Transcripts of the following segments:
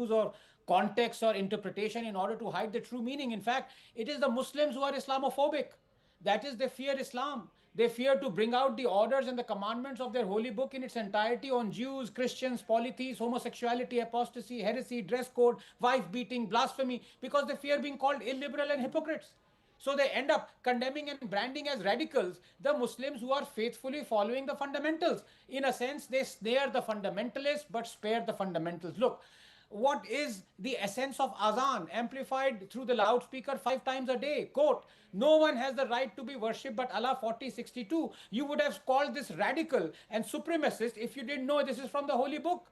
views or context or interpretation in order to hide the true meaning. In fact, it is the Muslims who are Islamophobic. That is, they fear Islam. They fear to bring out the orders and the commandments of their holy book in its entirety on Jews, Christians, polytheists, homosexuality, apostasy, heresy, dress code, wife beating, blasphemy, because they fear being called illiberal and hypocrites. So they end up condemning and branding as radicals the Muslims who are faithfully following the fundamentals. In a sense, they snare the fundamentalists but spare the fundamentals. Look, what is the essence of azan amplified through the loudspeaker 5 times a day? Quote, no one has the right to be worshipped but Allah 4062. You would have called this radical and supremacist if you didn't know this is from the holy book.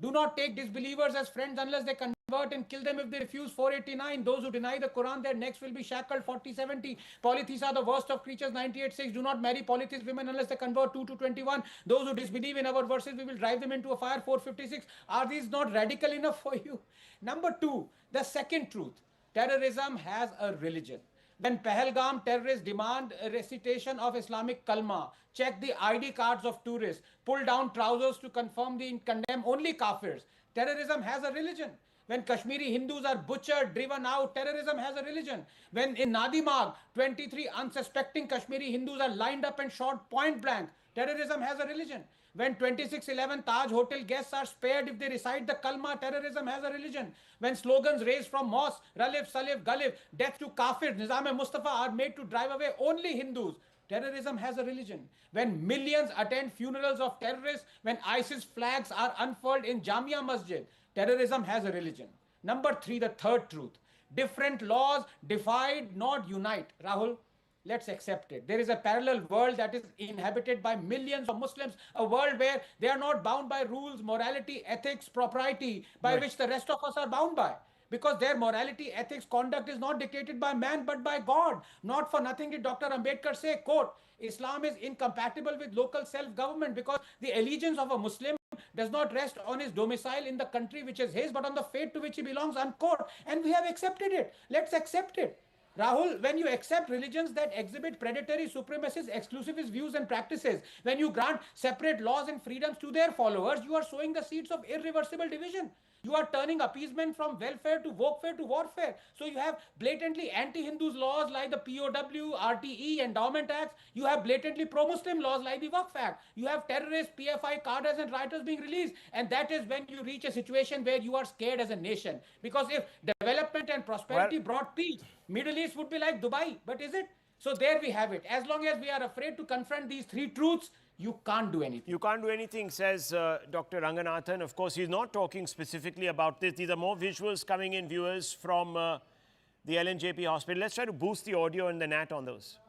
Do not take disbelievers as friends unless they convert, and kill them if they refuse. 489. Those who deny the Quran, their necks will be shackled. 4070. Polytheists are the worst of creatures. 98:6. Do not marry polytheist women unless they convert. 2221. Those who disbelieve in our verses, we will drive them into a fire. 456. Are these not radical enough for you? Number two, the second truth. Terrorism has a religion. When Pahalgam terrorists demand a recitation of Islamic kalma, check the ID cards of tourists, pull down trousers to condemn only kafirs. Terrorism has a religion. When Kashmiri Hindus are butchered, driven out, terrorism has a religion. When in Nadimag, 23 unsuspecting Kashmiri Hindus are lined up and shot point blank, terrorism has a religion. When 2611 Taj Hotel guests are spared if they recite the Kalma, terrorism has a religion. When slogans raised from mosques, Ralif, Salif, Galif, death to Kafir, Nizam-e-Mustafa are made to drive away only Hindus, terrorism has a religion. When millions attend funerals of terrorists, when ISIS flags are unfurled in Jamia Masjid, terrorism has a religion. Number three, the third truth. Different laws divide, not unite. Rahul, let's accept it. There is a parallel world that is inhabited by millions of Muslims, a world where they are not bound by rules, morality, ethics, propriety, by which the rest of us are bound by. Because their morality, ethics, conduct is not dictated by man but by God. Not for nothing did Dr. Ambedkar say, quote, Islam is incompatible with local self-government because the allegiance of a Muslim does not rest on his domicile in the country which is his, but on the faith to which he belongs, unquote. And we have accepted it. Let's accept it. Rahul, when you accept religions that exhibit predatory, supremacist, exclusivist views and practices, when you grant separate laws and freedoms to their followers, you are sowing the seeds of irreversible division. You are turning appeasement from welfare to warfare to warfare. So you have blatantly anti-Hindus laws like the POW, RTE, Endowment Acts. You have blatantly pro-Muslim laws like the Waqf Act. You have terrorists, PFI, cadres and rioters being released. And that is when you reach a situation where you are scared as a nation. Because if development and prosperity brought peace, Middle East would be like Dubai. But is it? So there we have it. As long as we are afraid to confront these three truths, you can't do anything. You can't do anything, says Dr. Ranganathan. Of course, he's not talking specifically about this. These are more visuals coming in, viewers, from the LNJP hospital. Let's try to boost the audio and the NAT on those.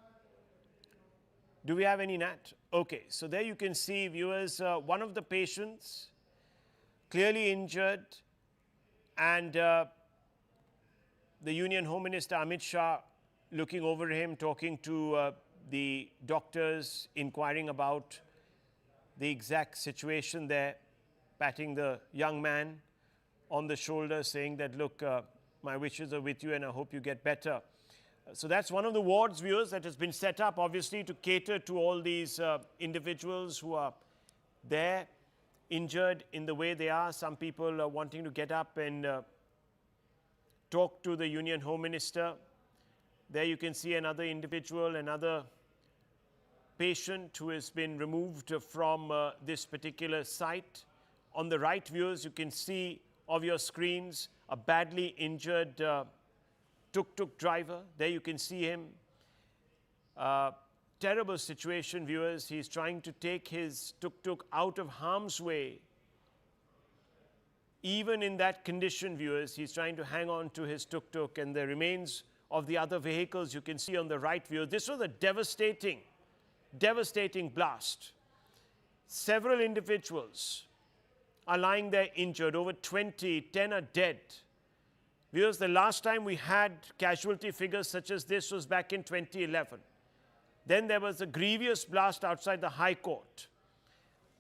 Do we have any NAT? Okay, so there you can see, viewers, one of the patients clearly injured, and the Union Home Minister Amit Shah looking over him, talking to the doctors, inquiring about the exact situation there, patting the young man on the shoulder, saying that, look, my wishes are with you and I hope you get better. So that's one of the wards, viewers, that has been set up, obviously, to cater to all these individuals who are there, injured in the way they are. Some people are wanting to get up and talk to the Union Home Minister. There you can see another individual, another patient who has been removed from this particular site. On the right, viewers, you can see of your screens a badly injured tuk-tuk driver. There you can see him. Terrible situation, viewers. He's trying to take his tuk-tuk out of harm's way. Even in that condition, viewers, he's trying to hang on to his tuk-tuk, and the remains of the other vehicles you can see on the right, view. This was a devastating blast. Several individuals are lying there injured, over 20, 10 are dead. Viewers, the last time we had casualty figures such as this was back in 2011. Then there was a grievous blast outside the High Court.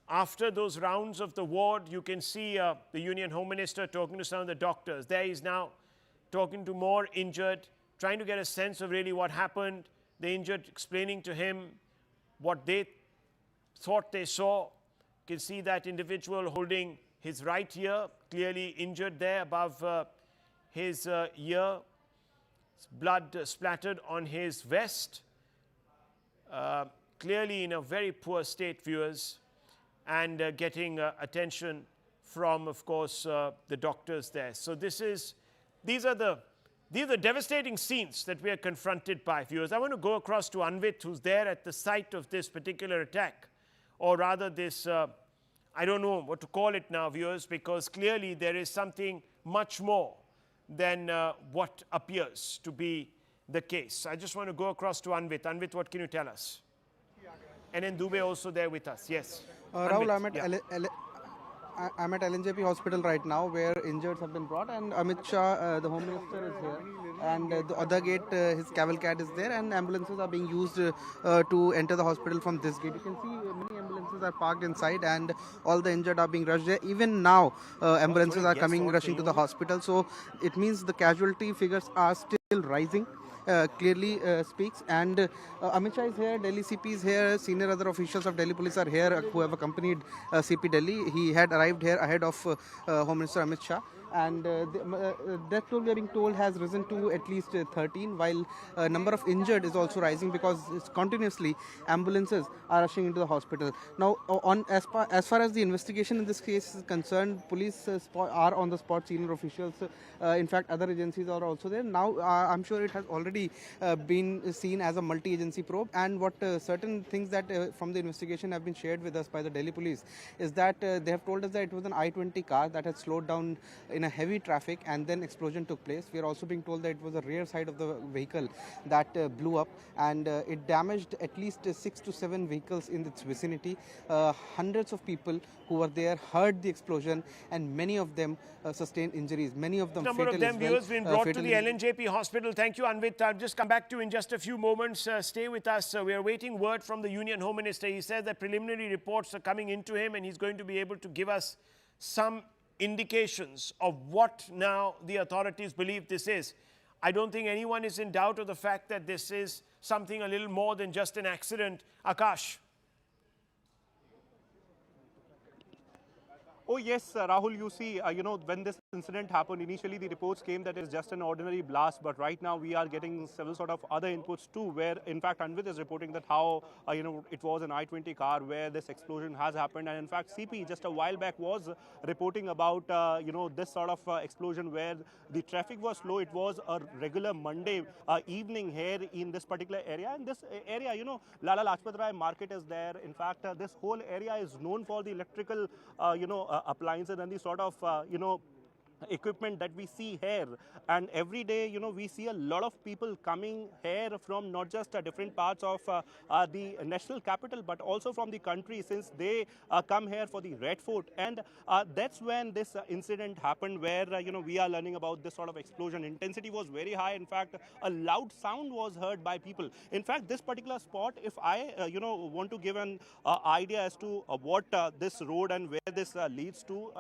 After those rounds of the ward, you can see the Union Home Minister talking to some of the doctors. There he's now talking to more injured, trying to get a sense of really what happened. The injured explaining to him what they thought they saw. You can see that individual holding his right ear, clearly injured there above his ear. Blood splattered on his vest. Clearly in a very poor state, viewers, and getting attention from, of course, the doctors there. So these are the devastating scenes that we are confronted by, viewers. I want to go across to Anvit, who's there at the site of this particular attack, or rather this, I don't know what to call it now, viewers, because clearly there is something much more than what appears to be the case. I just want to go across to Anvit. Anvit, what can you tell us? And then Dubey also there with us. Yes. Rahul, Anvit, I'm at LNJP hospital right now, where injured have been brought, and Amit Shah, the Home Minister, is here. And the other gate, his cavalcade is there, and ambulances are being used to enter the hospital from this gate. You can see many ambulances are parked inside, and all the injured are being rushed there. Even now, ambulances are rushing to the hospital. So it means the casualty figures are still rising. Clearly speaks. And Amit Shah is here, Delhi CP is here, senior other officials of Delhi police are here who have accompanied CP Delhi. He had arrived here ahead of Home Minister Amit Shah. And the death toll, we are being told, has risen to at least 13, while number of injured is also rising, because it's continuously ambulances are rushing into the hospital. Now, as far as the investigation in this case is concerned, police are on the spot, senior officials, in fact other agencies are also there. Now I'm sure it has already been seen as a multi-agency probe, and what certain things that from the investigation have been shared with us by the Delhi police is that they have told us that it was an I-20 car that had slowed down in a heavy traffic, and then explosion took place. We are also being told that it was the rear side of the vehicle that blew up, and it damaged at least 6 to 7 vehicles in its vicinity. Hundreds of people who were there heard the explosion, and many of them sustained injuries. Many of them number fatal of them, as well. viewers, been brought to the LNJP hospital. Thank you, Anvit. I'll just come back to you in just a few moments. Stay with us. We are waiting word from the Union Home Minister. He says that preliminary reports are coming into him, and he's going to be able to give us some indications of what now the authorities believe this is. I don't think anyone is in doubt of the fact that this is something a little more than just an accident. Akash. Oh yes, Rahul, you see, when this incident happened, initially the reports came that it's just an ordinary blast, but right now we are getting several sort of other inputs too, where in fact Anvit is reporting that how, it was an I-20 car where this explosion has happened. And in fact, CP just a while back was reporting about, this sort of explosion where the traffic was slow. It was a regular Monday evening here in this particular area. And this area, Lala Lajpat Rai market is there. In fact, this whole area is known for the electrical, appliances and the sort of, equipment that we see here. And every day, we see a lot of people coming here from not just different parts of the national capital, but also from the country, since they come here for the Red Fort. And that's when this incident happened, where, we are learning about this sort of explosion. Intensity was very high. In fact, a loud sound was heard by people. In fact, this particular spot, if I, want to give an idea as to what this road and where this leads to,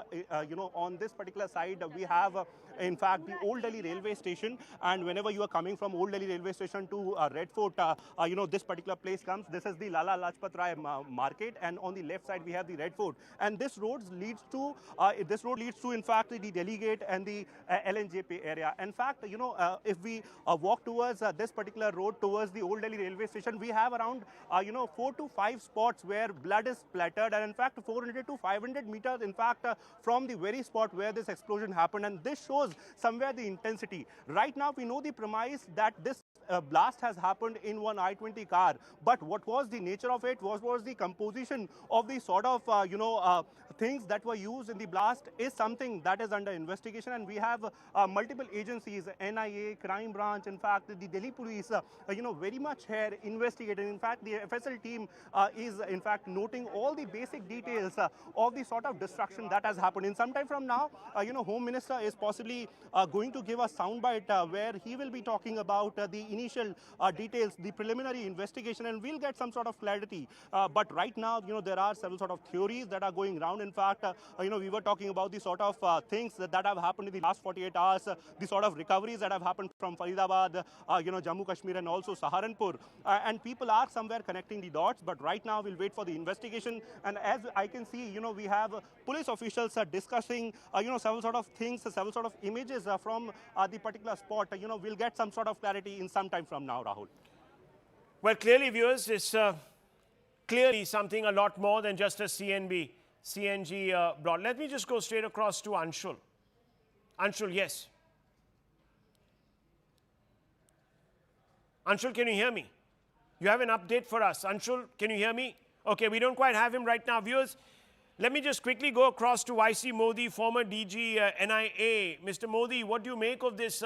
on this particular side, we have, in fact, the Old Delhi railway station. And whenever you are coming from Old Delhi railway station to Red Fort, this particular place comes. This is the Lala Lajpat Rai market, and on the left side we have the Red Fort. And this road leads to, in fact, the Delhi Gate and the LNJP area. In fact, if we walk towards this particular road towards the Old Delhi railway station, we have around, 4 to 5 spots where blood is splattered, and in fact 400 to 500 meters, in fact, from the very spot where this explosion happened. And this shows somewhere the intensity. Right now, we know the premise that this blast has happened in one I-20 car. But what was the nature of it? What was the composition of the sort of, things that were used in the blast is something that is under investigation. And we have multiple agencies, NIA, Crime Branch, in fact, the Delhi Police, very much here investigating. In fact, the FSL team is, in fact, noting all the basic details of the sort of destruction that has happened. In some time from now, Home Minister is possibly going to give a soundbite where he will be talking about the initial details, the preliminary investigation, and we'll get some sort of clarity. But right now, there are several sort of theories that are going around. In fact, we were talking about the sort of things that have happened in the last 48 hours, the sort of recoveries that have happened from Faridabad, Jammu Kashmir and also Saharanpur. And people are somewhere connecting the dots, but right now we'll wait for the investigation. And as I can see, we have police officials discussing, several sort of things, several sort of images from the particular spot. We'll get some sort of clarity in some time from now, Rahul. Well, clearly, viewers, it's clearly something a lot more than just a CNG brought. Let me just go straight across to Anshul. Anshul, yes. Anshul, can you hear me? You have an update for us. Anshul, can you hear me? Okay, we don't quite have him right now. Viewers, let me just quickly go across to YC Modi, former DG NIA. Mr. Modi, what do you make of this?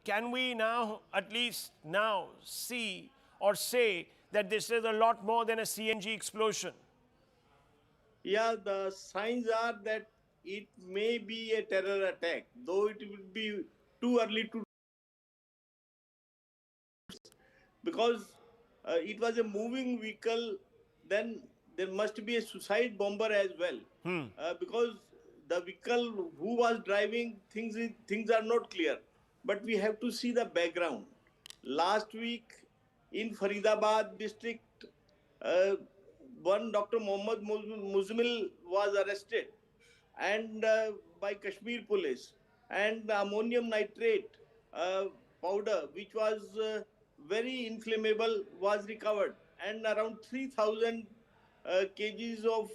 Can we now, at least now, see or say that this is a lot more than a CNG explosion? Yeah, the signs are that it may be a terror attack, though it would be too early to, because it was a moving vehicle. Then there must be a suicide bomber as well, because the vehicle who was driving, things are not clear. But we have to see the background. Last week in Faridabad district, one Dr. Mohammad Muzmil was arrested and by Kashmir police, and ammonium nitrate powder, which was very inflammable, was recovered, and around 3,000 kgs of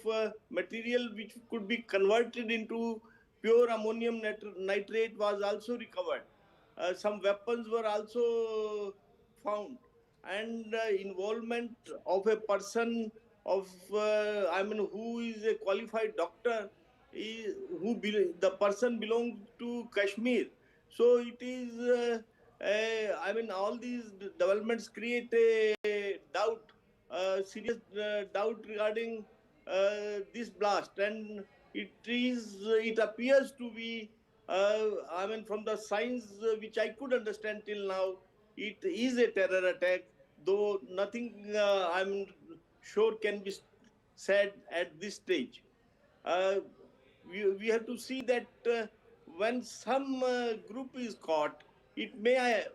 material which could be converted into pure ammonium nitrate was also recovered. Some weapons were also found, and involvement of a person of who is a qualified doctor, the person belongs to Kashmir. So it is all these developments create a doubt, serious doubt regarding this blast, and it appears to be from the signs which I could understand till now, it is a terror attack, though nothing I'm sure can be said at this stage. We have to see that when some group is caught, it may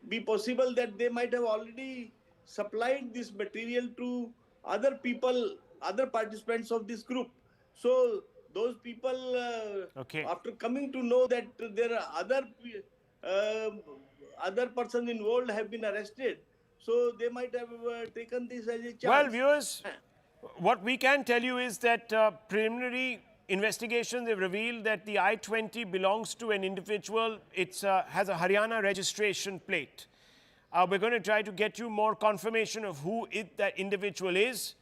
be possible that they might have already supplied this material to other people, other participants of this group. So those people, after coming to know that there are other persons involved have been arrested, so they might have taken this as a chance. Well, viewers, what we can tell you is that preliminary investigations have revealed that the I-20 belongs to an individual. It has a Haryana registration plate. We're going to try to get you more confirmation of who that individual is,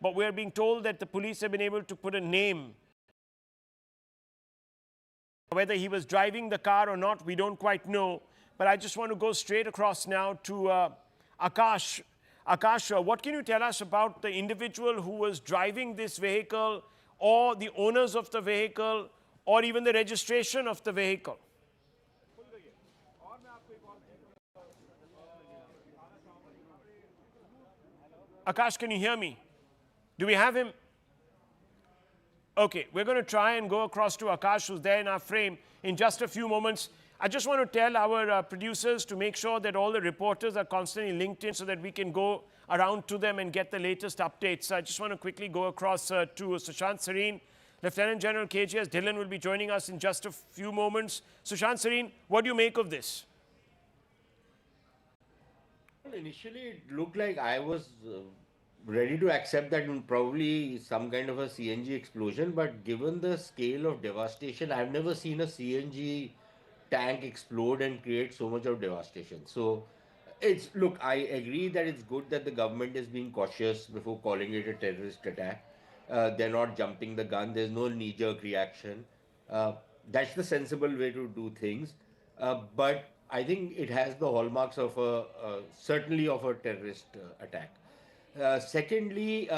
but we're being told that the police have been able to put a name. Whether he was driving the car or not, we don't quite know. But I just want to go straight across now to Akash. Akash, what can you tell us about the individual who was driving this vehicle, or the owners of the vehicle, or even the registration of the vehicle? Akash, can you hear me? Do we have him? Okay, we're going to try and go across to Akash, who's there in our frame, in just a few moments. I just want to tell our producers to make sure that all the reporters are constantly linked in so that we can go around to them and get the latest updates. I just want to quickly go across to Sushant Sareen. Lieutenant General KGS Dhillon will be joining us in just a few moments. Sushant Sareen, what do you make of this? Well, initially, it looked like I was ready to accept that probably some kind of a CNG explosion, but given the scale of devastation, I've never seen a CNG tank explode and create so much of devastation. So look, I agree that it's good that the government is being cautious before calling it a terrorist attack. They're not jumping the gun. There's no knee-jerk reaction. That's the sensible way to do things. But I think it has the hallmarks of certainly of a terrorist attack. Secondly,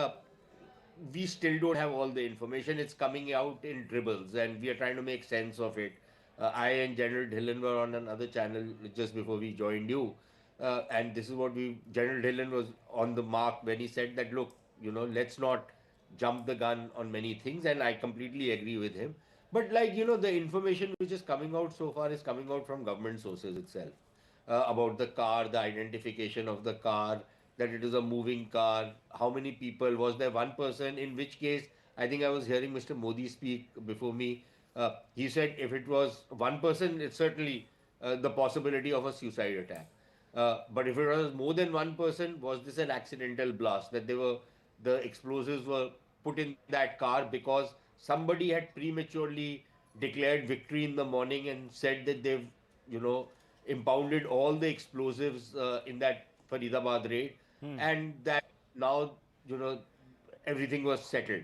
we still don't have all the information. It's coming out in dribbles, and we are trying to make sense of it. I and General Dhillon were on another channel just before we joined you, and this is what General Dhillon was on the mark when he said that, look, let's not jumped the gun on many things, and I completely agree with him. But like, the information which is coming out so far is coming out from government sources itself, about the car, the identification of the car, that it is a moving car, how many people, was there one person, in which case, I think I was hearing Mr. Modi speak before me. He said if it was one person, it's certainly the possibility of a suicide attack. But if it was more than one person, was this an accidental blast, that the explosives were put in that car because somebody had prematurely declared victory in the morning and said that they've, impounded all the explosives in that Faridabad raid, and that now, you know, everything was settled.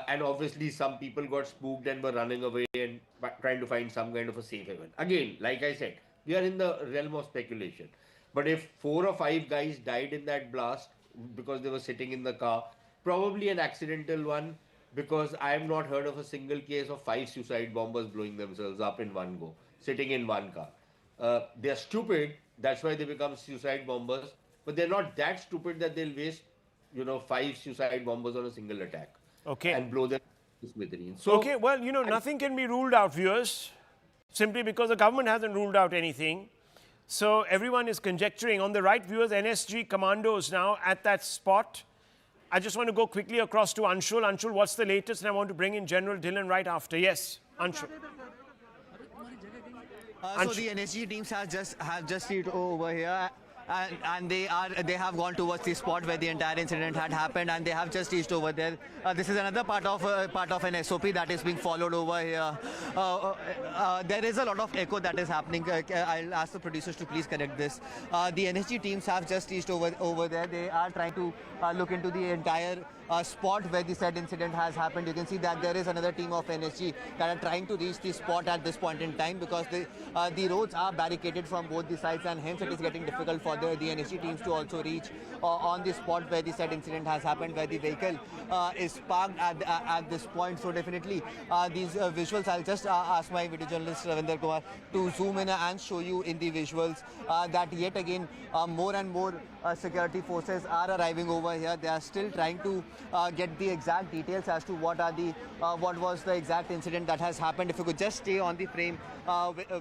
And obviously, some people got spooked and were running away and trying to find some kind of a safe haven. Again, like I said, we are in the realm of speculation. But if 4 or 5 guys died in that blast because they were sitting in the car, probably an accidental one, because I have not heard of a single case of 5 suicide bombers blowing themselves up in one go, sitting in one car. They're stupid, that's why they become suicide bombers, but they're not that stupid that they'll waste, 5 suicide bombers on a single attack. Okay. And blow them to smithereens. So, Okay, well, nothing can be ruled out, viewers, simply because the government hasn't ruled out anything. So everyone is conjecturing. On the right, viewers, NSG commandos now at that spot. I just want to go quickly across to Anshul. Anshul, what's the latest? And I want to bring in General Dhillon right after. Yes, Anshul. So the NSG teams have just hit over here, and they have gone towards the spot where the entire incident had happened, and they have just reached over there. This is another part of an SOP that is being followed over here. There is a lot of echo that is happening. I'll ask the producers to please correct this. The NSG teams have just reached over there. They are trying to look into the entire spot where the said incident has happened. You can see that there is another team of NSG that are trying to reach the spot at this point in time, because the roads are barricaded from both the sides, and hence it is getting difficult for the NSG teams to also reach on the spot where the said incident has happened, where the vehicle is parked at this point. So definitely these visuals, I'll just ask my video journalist Ravindra Kumar to zoom in and show you in the visuals that yet again more and more security forces are arriving over here. They are still trying to get the exact details as to what was the exact incident that has happened. If you could just stay on the frame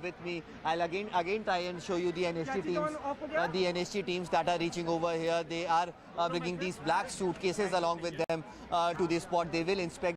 with me, I'll again try and show you the NSG teams that are reaching over here. They are bringing these black suitcases along with them to the spot. They will inspect